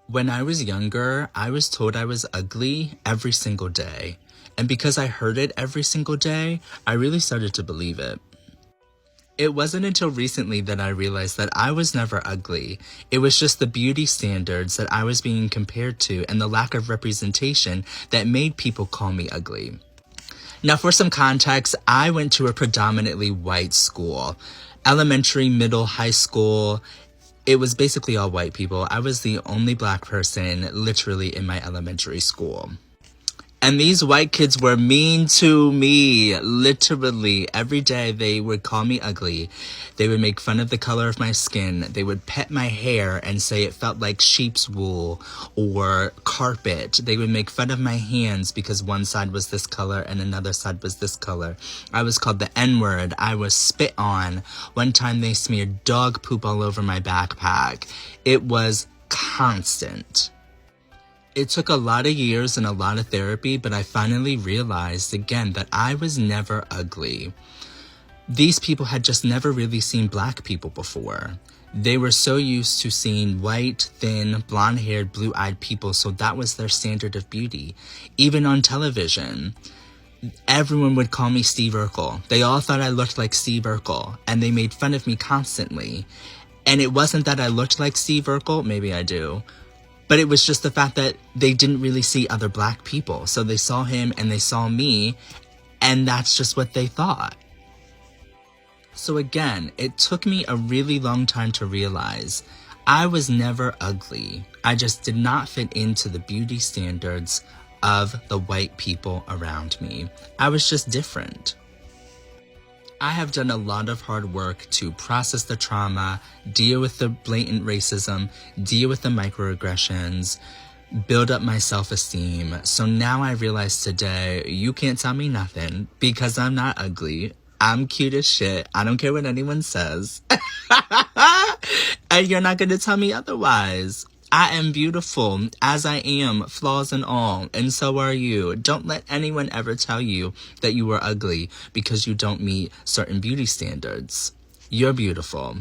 When I was younger, I was told I was ugly every single day. And because I heard it every single day, I really started to believe it. It wasn't until recently that I realized that I was never ugly. It was just the beauty standards that I was being compared to and the lack of representation that made people call me ugly. Now, for some context, I went to a predominantly white school. Elementary, middle, high school, it was basically all white people. I was the only black person literally in my elementary school. And these white kids were mean to me, literally. Every day they would call me ugly. They would make fun of the color of my skin. They would pet my hair and say it felt like sheep's wool or carpet. They would make fun of my hands because one side was this color and another side was this color. I was called the N-word. I was spit on. One time they smeared dog poop all over my backpack. It was constant. It took a lot of years and a lot of therapy, but I finally realized again that I was never ugly. These people had just never really seen black people before. They were so used to seeing white, thin, blonde-haired, blue-eyed people, so that was their standard of beauty. Even on television, everyone would call me Steve Urkel. They all thought I looked like Steve Urkel, and they made fun of me constantly. And it wasn't that I looked like Steve Urkel, maybe I do, but it was just the fact that they didn't really see other black people. So they saw him and they saw me, and that's just what they thought. So again, it took me a really long time to realize I was never ugly. I just did not fit into the beauty standards of the white people around me. I was just different. I have done a lot of hard work to process the trauma, deal with the blatant racism, deal with the microaggressions, build up my self-esteem. So now I realize today, you can't tell me nothing because I'm not ugly. I'm cute as shit. I don't care what anyone says. And you're not going to tell me otherwise. I am beautiful as I am, flaws and all, and so are you. Don't let anyone ever tell you that you are ugly because you don't meet certain beauty standards. You're beautiful.